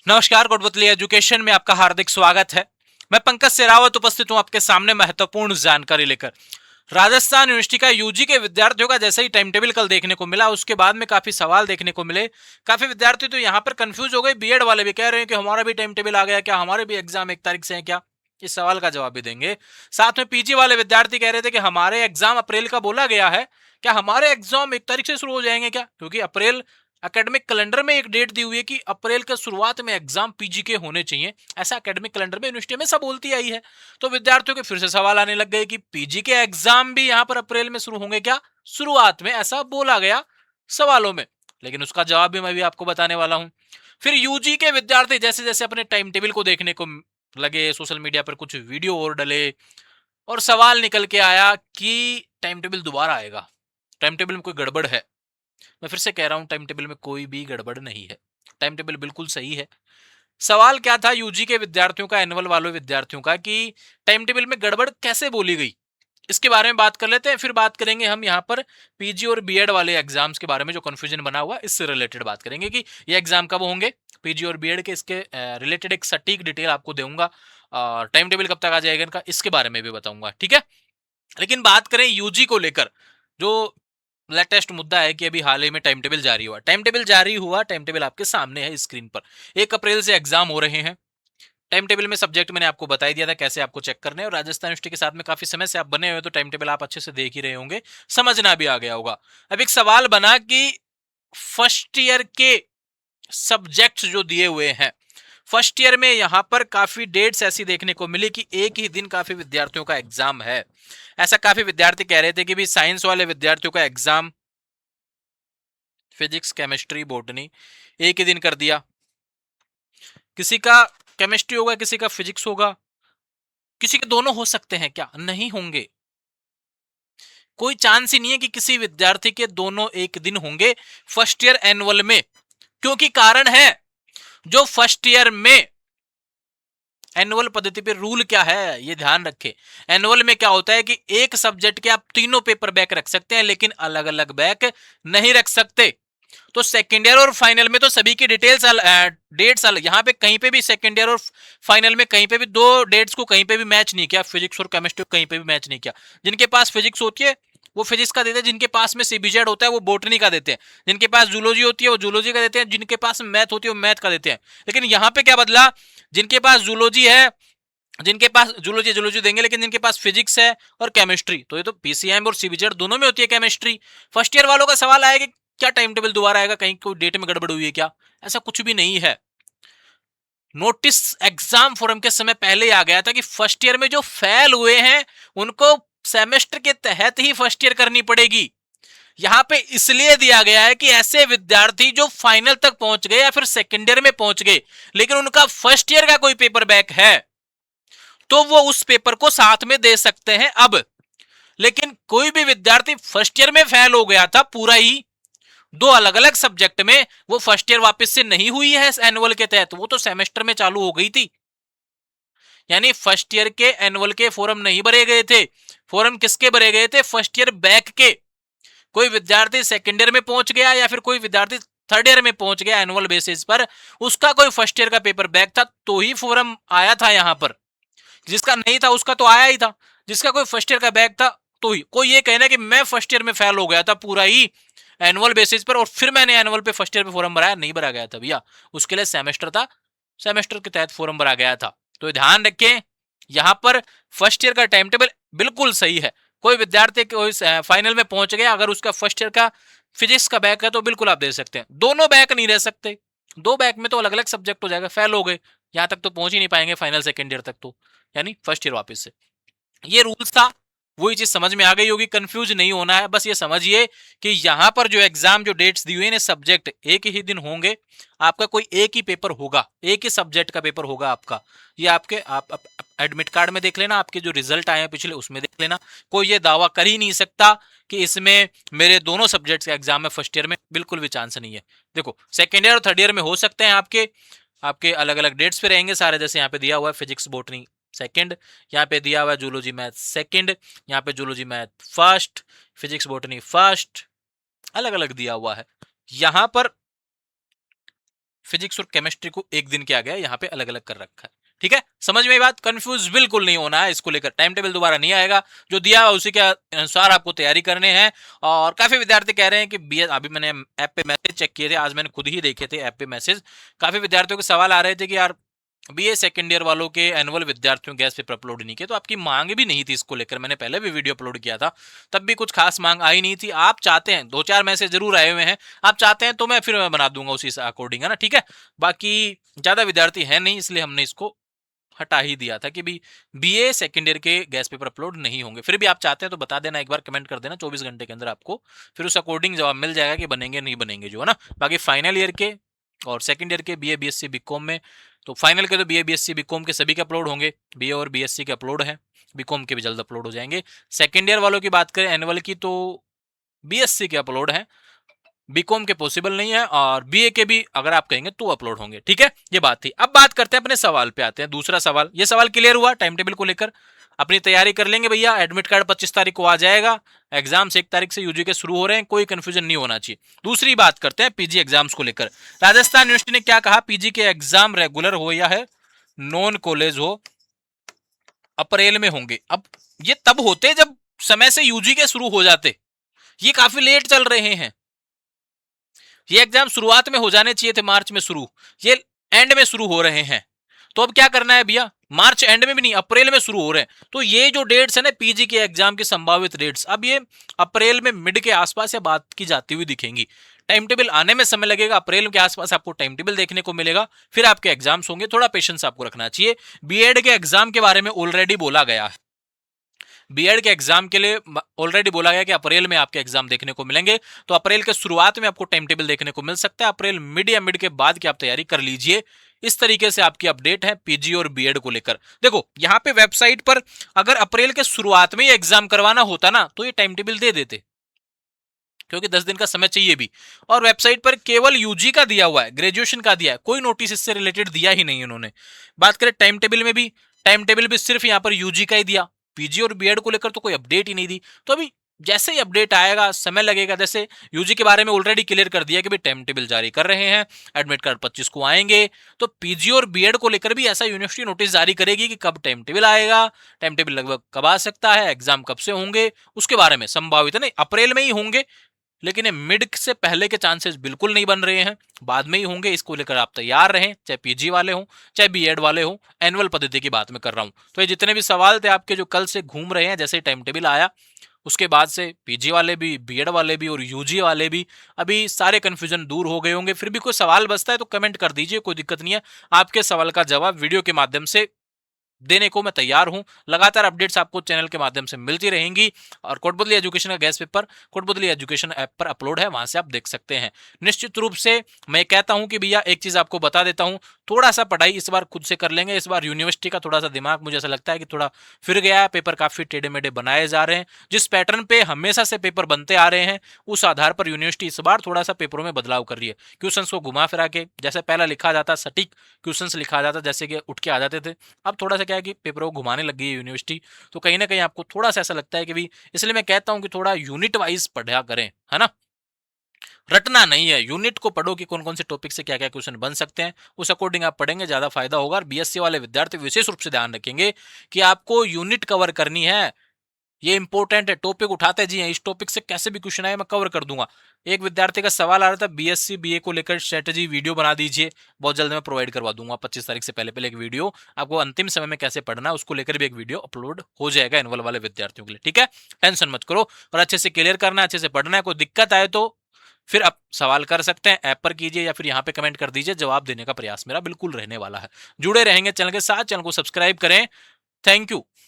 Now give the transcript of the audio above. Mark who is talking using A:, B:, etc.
A: नमस्कार, कोटबतली एजुकेशन में आपका हार्दिक स्वागत है। मैं पंकज सेरावत उपस्थित हूं आपके सामने महत्वपूर्ण जानकारी लेकर। राजस्थान यूनिवर्सिटी का यूजी के विद्यार्थियों का जैसे ही टाइम टेबल कल देखने को मिला, उसके बाद में काफी सवाल देखने को मिले। काफी विद्यार्थी तो यहाँ पर कंफ्यूज हो गए। बीएड वाले भी कह रहे हैं कि हमारा भी टाइम टेबल आ गया, क्या हमारे भी एग्जाम 1 तारीख से है क्या? इस सवाल का जवाब भी देंगे। साथ में पीजी वाले विद्यार्थी कह रहे थे कि हमारे एग्जाम अप्रैल का बोला गया है, क्या हमारे एग्जाम 1 तारीख से शुरू हो जाएंगे क्या? क्योंकि अप्रैल एकेडमिक कैलेंडर में एक डेट दी हुई है कि अप्रैल के शुरुआत में एग्जाम पीजी के होने चाहिए। ऐसा एकेडमिक कैलेंडर में यूनिवर्सिटी में सब बोलती आई है। तो विद्यार्थियों के फिर से सवाल आने लग गए कि पीजी के एग्जाम भी यहां पर अप्रैल में शुरू होंगे क्या? शुरुआत में ऐसा बोला गया सवालों में, लेकिन उसका जवाब भी मैं भी आपको बताने वाला हूं। फिर यूजी के विद्यार्थी जैसे जैसे अपने टाइम टेबल को देखने को लगे, सोशल मीडिया पर कुछ वीडियो और डले और सवाल निकल के आया कि टाइम टेबल दोबारा आएगा, टाइम टेबल में कोई गड़बड़ है। मैं फिर से कह रहा हूं, टाइम टेबल में कोई भी गड़बड़ नहीं है, टाइम टेबल बिल्कुल सही है। सवाल क्या था यूजी के विद्यार्थियों का, एनुअल वाले विद्यार्थियों का, कि टाइम टेबल में गड़बड़ कैसे बोली गई, इसके बारे में बात कर लेते हैं। फिर बात करेंगे हम यहाँ पर पीजी और बीएड वाले एग्जाम्स के बारे में, जो कंफ्यूजन बना हुआ इससे रिलेटेड बात करेंगे कि ये एग्जाम कब होंगे, पीजी और बीएड के। इसके रिलेटेड एक सटीक डिटेल आपको दूंगा। टाइम टेबल कब तक आ जाएगा इनका, इसके बारे में भी बताऊंगा, ठीक है। लेकिन बात करें यूजी को लेकर, जो लेटेस्ट मुद्दा है कि अभी हाल ही में टाइम टेबल जारी हुआ। टाइम टेबल जारी हुआ, टाइम टेबल आपके सामने है स्क्रीन पर। 1 अप्रैल से एग्जाम हो रहे हैं। टाइम टेबल में सब्जेक्ट मैंने आपको बता ही दिया था कैसे आपको चेक करने हैं, और राजस्थान यूनिवर्सिटी के साथ में काफी समय से आप बने हुए, तो टाइम टेबल आप अच्छे से देख ही रहे होंगे, समझना भी आ गया होगा। अब एक सवाल बना कि फर्स्ट ईयर के सब्जेक्ट्स जो दिए हुए हैं, फर्स्ट ईयर में यहां पर काफी डेट्स ऐसी देखने को मिली कि एक ही दिन काफी विद्यार्थियों का एग्जाम है। ऐसा काफी विद्यार्थी कह रहे थे कि भी साइंस वाले विद्यार्थियों का एग्जाम फिजिक्स, केमिस्ट्री, बॉटनी एक ही दिन कर दिया। किसी का केमिस्ट्री होगा, किसी का फिजिक्स होगा, किसी के दोनों हो सकते हैं क्या? नहीं होंगे। कोई चांस ही नहीं है कि किसी विद्यार्थी के दोनों एक दिन होंगे फर्स्ट ईयर एनुअल में। क्योंकि कारण है, जो फर्स्ट ईयर में एनुअल पद्धति पे रूल क्या है ये ध्यान रखें। एनुअल में क्या होता है कि एक सब्जेक्ट के आप तीनों पेपर बैक रख सकते हैं, लेकिन अलग अलग बैक नहीं रख सकते। तो सेकेंड ईयर और फाइनल में तो सभी की डिटेल्स डेट्स अलग। यहाँ पे कहीं पे भी सेकेंड ईयर और फाइनल में कहीं पे भी दो डेट्स को कहीं पे भी मैच नहीं किया, फिजिक्स और केमिस्ट्री को कहीं पे भी मैच नहीं किया। जिनके पास फिजिक्स होती है वो फिजिक्स का देते हैं, जिनके पास में सीबीजेड होता है वो बोटनी का देते हैं, जिनके पास जूलॉजी होती है वो जूलॉजी का देते हैं, जिनके पास मैथ होती है वो मैथ का देते हैं। लेकिन यहाँ पे क्या बदला, जिनके पास जूलॉजी है, जिनके पास जूलॉजी जूलॉजी देंगे, लेकिन जिनके पास फिजिक्स है और केमिस्ट्री, तो ये तो पीसीएम और सीबीजेड दोनों में होती है केमिस्ट्री। फर्स्ट ईयर वालों का सवाल आया कि क्या टाइम टेबल दोबारा आएगा, कहीं कोई डेट में गड़बड़ हुई है क्या? ऐसा कुछ भी नहीं है। नोटिस एग्जाम फोरम के समय पहले ही आ गया था कि फर्स्ट ईयर में जो फेल हुए हैं उनको सेमेस्टर के तहत ही फर्स्ट ईयर करनी पड़ेगी। यहां पे इसलिए दिया गया है कि ऐसे विद्यार्थी जो फाइनल तक पहुंच गए या फिर सेकेंड ईयर में पहुंच गए, लेकिन उनका फर्स्ट ईयर का कोई पेपर बैक है, तो वो उस पेपर को साथ में दे सकते हैं अब। लेकिन कोई भी विद्यार्थी फर्स्ट ईयर में फेल हो गया था पूरा ही, दो अलग अलग सब्जेक्ट में, वो फर्स्ट ईयर वापस से नहीं हुई है एनुअल के तहत, वो तो सेमेस्टर में चालू हो गई थी। यानी फर्स्ट ईयर के एनुअल के फॉर्म नहीं भरे गए थे। फॉर्म किसके भरे गए थे? फर्स्ट ईयर बैक के। कोई विद्यार्थी सेकेंड ईयर में पहुंच गया या फिर कोई विद्यार्थी थर्ड ईयर में पहुंच गया एनुअल बेसिस पर, उसका कोई फर्स्ट ईयर का पेपर बैक था तो ही फॉर्म आया था यहां पर। जिसका नहीं था उसका तो आया ही था। जिसका कोई फर्स्ट ईयर का बैक था तो ही। कोई ये कहना कि मैं फर्स्ट ईयर में फेल हो गया था पूरा ही एनुअल बेसिस पर और फिर मैंने एनुअल पे फर्स्ट ईयर पे फॉर्म भराया, नहीं भरा गया था भैया। उसके लिए सेमेस्टर था, सेमेस्टर के तहत फॉर्म भरा गया था। तो ध्यान रखें, यहां पर फर्स्ट ईयर का टाइम टेबल बिल्कुल सही है। कोई विद्यार्थी कोई फाइनल में पहुंच गया, अगर उसका फर्स्ट ईयर का फिजिक्स का बैक है तो बिल्कुल आप दे सकते हैं। दोनों बैक नहीं रह सकते, दो बैक में तो अलग अलग सब्जेक्ट हो जाएगा, फेल हो गए यहां तक तो पहुंच ही नहीं पाएंगे फाइनल सेकेंड ईयर तक, तो यानी फर्स्ट ईयर वापस से। ये रूल्स था, वही चीज समझ में आ गई होगी। कंफ्यूज नहीं होना है, बस ये समझिए कि यहां पर जो एग्जाम जो डेट्स दी हुई है सब्जेक्ट एक ही दिन होंगे। आपका कोई एक ही पेपर होगा, एक ही सब्जेक्ट का पेपर होगा आपका। ये आपके आप एडमिट कार्ड में देख लेना, आपके जो रिजल्ट आए हैं पिछले उसमें देख लेना। कोई ये दावा कर ही नहीं सकता कि इसमें मेरे दोनों सब्जेक्ट्स का एग्जाम है फर्स्ट ईयर में, बिल्कुल भी चांस नहीं है। देखो सेकेंड ईयर और थर्ड ईयर में हो सकते हैं आपके, आपके अलग अलग डेट्स पे रहेंगे सारे। जैसे यहाँ पे दिया हुआ है फिजिक्स बॉटनी सेकंड, यहाँ पे दिया हुआ है जूलॉजी मैथ सेकंड, यहाँ पे zoology math first, physics botany first, अलग अलग दिया हुआ है। यहाँ पर फिजिक्स और केमिस्ट्री को एक दिन किया गया है, यहाँ पे अलग अलग कर रखा है। ठीक है, समझ में बात, कंफ्यूज बिल्कुल नहीं होना है इसको लेकर। टाइम टेबल दोबारा नहीं आएगा, जो दिया है उसी के अनुसार आपको तैयारी करने हैं। और काफी विद्यार्थी कह रहे हैं कि बीएस, अभी मैंने ऐप पे मैसेज चेक किए थे, आज मैंने खुद ही देखे थे ऐप पे मैसेज, काफी विद्यार्थियों के सवाल आ रहे थे कि यार बीए सेकंड ईयर वालों के एनुअल विद्यार्थियों गैस पेपर अपलोड नहीं किए, तो आपकी मांग भी नहीं थी इसको लेकर। मैंने पहले भी वीडियो अपलोड किया था, तब भी कुछ खास मांग आई नहीं थी। आप चाहते हैं, 2-4 मैसेज जरूर आए हुए हैं, आप चाहते हैं तो मैं फिर बना दूंगा उसी अकॉर्डिंग, है ना। ठीक है, बाकी ज्यादा विद्यार्थी है नहीं, इसलिए हमने इसको हटा ही दिया था कि भी बीए सेकंड ईयर के गैस पेपर अपलोड नहीं होंगे। फिर भी आप चाहते हैं तो बता देना, एक बार कमेंट कर देना, 24 घंटे के अंदर आपको फिर उस अकॉर्डिंग जवाब मिल जाएगा कि बनेंगे नहीं बनेंगे, जो है ना। बाकी फाइनल ईयर के और सेकंड ईयर के बीए बीएससी बीकॉम में, तो फाइनल के तो बीए बीएससी बीकॉम के सभी के अपलोड होंगे, बीए और बीएससी के अपलोड हैं, बीकॉम के भी जल्द अपलोड हो जाएंगे। सेकंड ईयर वालों की बात करें एनुअल की, तो बीएससी के अपलोड हैं, बीकॉम के पॉसिबल नहीं है, और बीए के भी अगर आप कहेंगे तो अपलोड होंगे। ठीक है, ये बात थी। अब बात करते हैं अपने सवाल पे आते हैं, दूसरा सवाल। ये सवाल क्लियर हुआ टाइम टेबल को लेकर, अपनी तैयारी कर लेंगे भैया। एडमिट कार्ड 25 तारीख को आ जाएगा, एग्जाम्स 1 तारीख से यूजी के शुरू हो रहे हैं, कोई कंफ्यूजन नहीं होना चाहिए। दूसरी बात करते हैं पीजी एग्जाम्स को लेकर। राजस्थान यूनिवर्सिटी ने क्या कहा, पीजी के एग्जाम रेगुलर हो या है नॉन कॉलेज हो, अप्रैल में होंगे। अब ये तब होते जब समय से यूजी के शुरू हो जाते, ये काफी लेट चल रहे हैं। ये एग्जाम शुरुआत में हो जाने चाहिए थे, मार्च में शुरू, ये एंड में शुरू हो रहे हैं। तो अब क्या करना है भैया, मार्च एंड में भी नहीं, अप्रैल में शुरू हो रहे हैं। तो ये जो डेट्स है ना पीजी के एग्जाम की संभावित डेट्स, अब ये अप्रैल में मिड के आसपास या बात की जाती हुई दिखेंगी। टाइम टेबल आने में समय लगेगा, अप्रैल के आसपास आपको टाइम टेबल देखने को मिलेगा, फिर आपके एग्जाम्स होंगे। थोड़ा पेशेंस आपको रखना चाहिए। बीएड के एग्जाम के बारे में ऑलरेडी बोला गया है, बीएड के एग्जाम के लिए ऑलरेडी बोला गया कि अप्रैल में आपके एग्जाम देखने को मिलेंगे। तो अप्रैल के शुरुआत में आपको टाइम टेबल देखने को मिल सकता है, अप्रैल मिड या मिड के बाद की आप तैयारी कर लीजिए। इस तरीके से आपकी अपडेट है पीजी और बीएड को लेकर। देखो यहाँ पे वेबसाइट पर अगर अप्रैल के शुरुआत में ही एग्जाम करवाना होता ना, तो ये टाइम टेबल दे देते, क्योंकि 10 दिन का समय चाहिए भी। और वेबसाइट पर केवल यूजी का दिया हुआ है, ग्रेजुएशन का दिया है, कोई नोटिस इससे रिलेटेड दिया ही नहीं उन्होंने। बात करें टाइम टेबल में भी, टाइम टेबल भी सिर्फ यहाँ पर यूजी का ही दिया, पीजी और बीएड को लेकर तो कोई अपडेट ही नहीं दी। तो अभी जैसे ही अपडेट आएगा, समय लगेगा। जैसे यूजी के बारे में ऑलरेडी क्लियर कर दिया कि भाई टाइम टेबल जारी कर रहे हैं, एडमिट कार्ड 25 को आएंगे। तो पीजी और बीएड को लेकर भी ऐसा यूनिवर्सिटी नोटिस जारी करेगी कि कब टाइम टेबल आएगा, टाइम टेबल लगभग कब आ सकता है, एग्जाम कब से होंगे, उसके बारे में संभावित है नहीं अप्रैल में ही होंगे, लेकिन ये मिड से पहले के चांसेस बिल्कुल नहीं बन रहे हैं, बाद में ही होंगे। इसको लेकर आप तैयार रहें, चाहे पीजी वाले हों चाहे बीएड वाले हों। एनुअल पद्धति की बात मैं कर रहा हूं। तो ये जितने भी सवाल थे आपके जो कल से घूम रहे हैं, जैसे टाइम टेबल आया उसके बाद से पीजी वाले भी, बीएड वाले भी और यूजी वाले भी, अभी सारे कंफ्यूजन दूर हो गए होंगे। फिर भी कोई सवाल बचता है तो कमेंट कर दीजिए, कोई दिक्कत नहीं है। आपके सवाल का जवाब वीडियो के माध्यम से देने को मैं तैयार हूं। लगातार अपडेट्स आपको चैनल के माध्यम से मिलती रहेंगी। और कोटबुतली एजुकेशन का गैस पेपर कोटबुतली एजुकेशन ऐप पर अपलोड है, वहां से आप देख सकते हैं। निश्चित रूप से मैं कहता हूं कि भैया एक चीज आपको बता देता हूं, थोड़ा सा पढ़ाई इस बार खुद से कर लेंगे। इस बार यूनिवर्सिटी का थोड़ा सा दिमाग मुझे ऐसा लगता है कि थोड़ा फिर गया है, पेपर काफी टेढ़े मेढ़े बनाए जा रहे हैं। जिस पैटर्न पे हमेशा से पेपर बनते आ रहे हैं, उस आधार पर यूनिवर्सिटी इस बार थोड़ा सा पेपरों में बदलाव कर रही है। क्वेश्चंस को घुमा फिरा के, जैसे पहला लिखा जाता सटीक क्वेश्चंस लिखा जाता, जैसे कि उठ के आ जाते थे, अब थोड़ा सा क्या है कि पेपरों को घुमाने लग गई है यूनिवर्सिटी। तो कहीं ना कहीं आपको थोड़ा सा ऐसा लगता है कि भी, इसलिए मैं कहता हूं कि थोड़ा यूनिट वाइज पढ़ा करें, है ना। रटना नहीं है, यूनिट को पढ़ो कि कौन कौन से टॉपिक से क्या क्या क्वेश्चन बन सकते हैं, उस अकॉर्डिंग आप पढ़ेंगे, ज्यादा फायदा होगा। और बीएससी वाले विद्यार्थी विशेष रूप से ध्यान रखेंगे कि आपको यूनिट कवर करनी है, ये इंपॉर्टेंट है। टॉपिक उठाते जी हैं, इस टॉपिक से कैसे भी क्वेश्चन आए मैं कवर कर दूंगा। एक विद्यार्थी का सवाल आ रहा था बीएससी बीए को लेकर स्ट्रेटेजी वीडियो बना दीजिए, बहुत जल्द मैं प्रोवाइड करवा दूंगा। 25 तारीख से पहले पहले एक वीडियो आपको अंतिम समय में कैसे पढ़ना है उसको लेकर भी एक वीडियो अपलोड हो जाएगा एनुअल वाले विद्यार्थियों के लिए। ठीक है, टेंशन मत करो, और अच्छे से क्लियर करना है, अच्छे से पढ़ना है। कोई दिक्कत आए तो फिर आप सवाल कर सकते हैं, ऐप पर कीजिए या फिर यहाँ पे कमेंट कर दीजिए, जवाब देने का प्रयास मेरा बिल्कुल रहने वाला है। जुड़े रहेंगे चैनल के साथ, चैनल को सब्सक्राइब करें। Thank you.